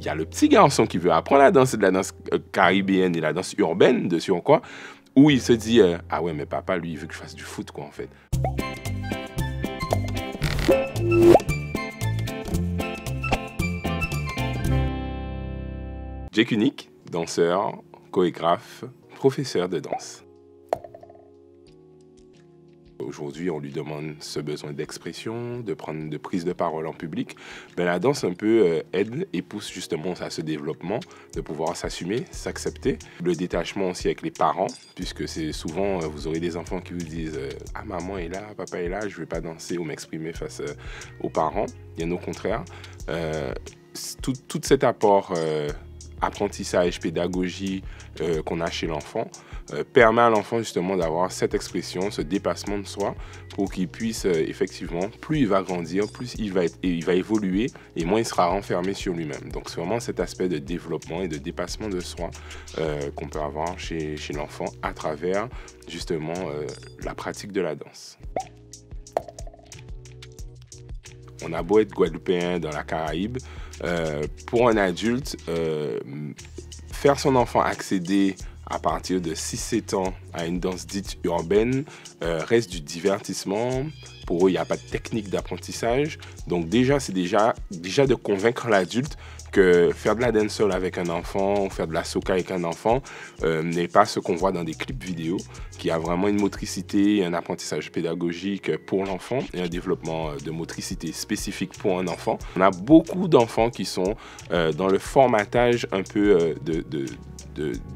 il y a le petit garçon qui veut apprendre la danse, de la danse caribéenne et la danse urbaine de surcroît, où il se dit ah ouais, mais papa, lui, il veut que je fasse du foot, quoi, en fait. Jake Unique, danseur, chorégraphe, professeur de danse. Aujourd'hui, on lui demande ce besoin d'expression, de prise de parole en public. Ben, la danse un peu aide et pousse justement à ce développement, de pouvoir s'assumer, s'accepter. Le détachement aussi avec les parents, puisque c'est souvent, vous aurez des enfants qui vous disent « Ah, maman est là, papa est là, je ne vais pas danser ou m'exprimer face aux parents. » Il y en a au contraire. Tout cet apport apprentissage, pédagogie qu'on a chez l'enfant permet à l'enfant justement d'avoir cette expression, ce dépassement de soi pour qu'il puisse effectivement, plus il va grandir, plus il va évoluer et moins il sera renfermé sur lui-même. Donc c'est vraiment cet aspect de développement et de dépassement de soi qu'on peut avoir chez l'enfant à travers justement la pratique de la danse. On a beau être guadeloupéen dans la Caraïbe, pour un adulte, faire son enfant accéder à partir de 6-7 ans à une danse dite urbaine reste du divertissement. Pour eux, il n'y a pas de technique d'apprentissage. Donc c'est déjà de convaincre l'adulte que faire de la dancehall avec un enfant ou faire de la soca avec un enfant n'est pas ce qu'on voit dans des clips vidéo, qui a vraiment une motricité, un apprentissage pédagogique pour l'enfant et un développement de motricité spécifique pour un enfant. On a beaucoup d'enfants qui sont dans le formatage un peu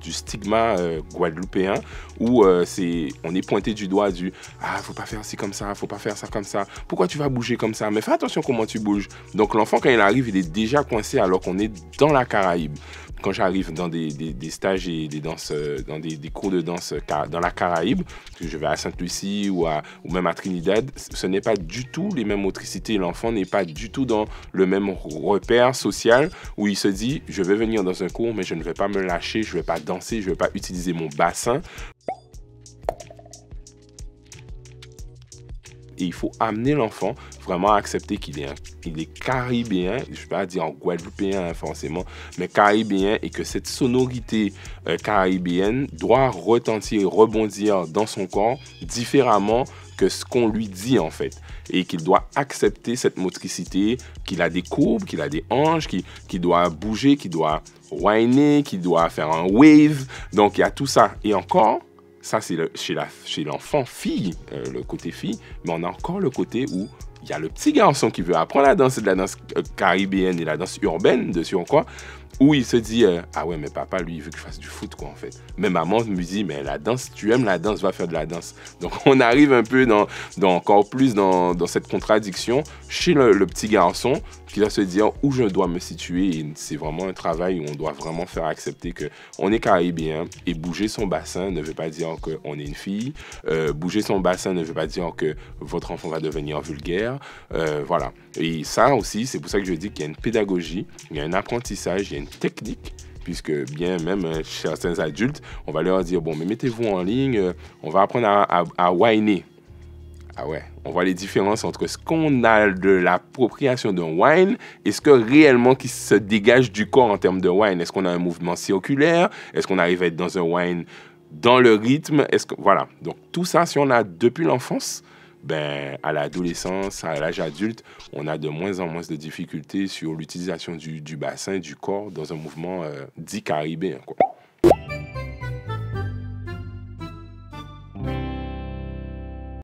du stigma guadeloupéen où on est pointé du doigt du « Ah, faut pas faire ci comme ça, faut pas faire ça comme ça. Pourquoi tu vas bouger comme ça? Mais fais attention comment tu bouges. » Donc l'enfant, quand il arrive, il est déjà coincé alors qu'on est dans la Caraïbe. Quand j'arrive dans des stages et des danses, dans des cours de danse dans la Caraïbe, que je vais à Sainte-Lucie ou même à Trinidad, ce n'est pas du tout les mêmes motricités. L'enfant n'est pas du tout dans le même repère social où il se dit « Je vais venir dans un cours, mais je ne vais pas me lâcher, je ne vais pas danser, je ne vais pas utiliser mon bassin. » Et il faut amener l'enfant vraiment à accepter qu'il est caribéen, je ne vais pas dire guadeloupéen forcément, mais caribéen, et que cette sonorité caribéenne doit retentir, rebondir dans son corps différemment que ce qu'on lui dit en fait. Et qu'il doit accepter cette motricité, qu'il a des courbes, qu'il a des hanches, qu'il doit bouger, qu'il doit whiner, qu'il doit faire un wave. Donc il y a tout ça. Et encore, ça, c'est chez l'enfant fille, le côté fille, mais on a encore le côté où il y a le petit garçon qui veut apprendre la danse, de la danse caribéenne et la danse urbaine, de surcroît, où il se dit ah ouais, mais papa, lui, il veut que je fasse du foot, quoi, en fait. Mais maman me dit, mais la danse, tu aimes la danse, va faire de la danse. Donc, on arrive un peu encore plus dans cette contradiction chez le petit garçon qui va se dire où je dois me situer. Et c'est vraiment un travail où on doit vraiment faire accepter qu'on est caribéen et bouger son bassin ne veut pas dire qu'on est une fille. Bouger son bassin ne veut pas dire que votre enfant va devenir vulgaire. Voilà. Et ça aussi, c'est pour ça que je dis qu'il y a une pédagogie, il y a un apprentissage, il y a une technique, puisque bien même chez certains adultes, on va leur dire, bon, mais mettez-vous en ligne, on va apprendre à whiner. Ah ouais, on voit les différences entre ce qu'on a de l'appropriation d'un whine et ce que réellement qui se dégage du corps en termes de whine. Est-ce qu'on a un mouvement circulaire? Est-ce qu'on arrive à être dans un whine dans le rythme? Voilà, donc tout ça, si on a depuis l'enfance, ben, à l'adolescence, à l'âge adulte, on a de moins en moins de difficultés sur l'utilisation du bassin, du corps dans un mouvement dit caribéen, quoi.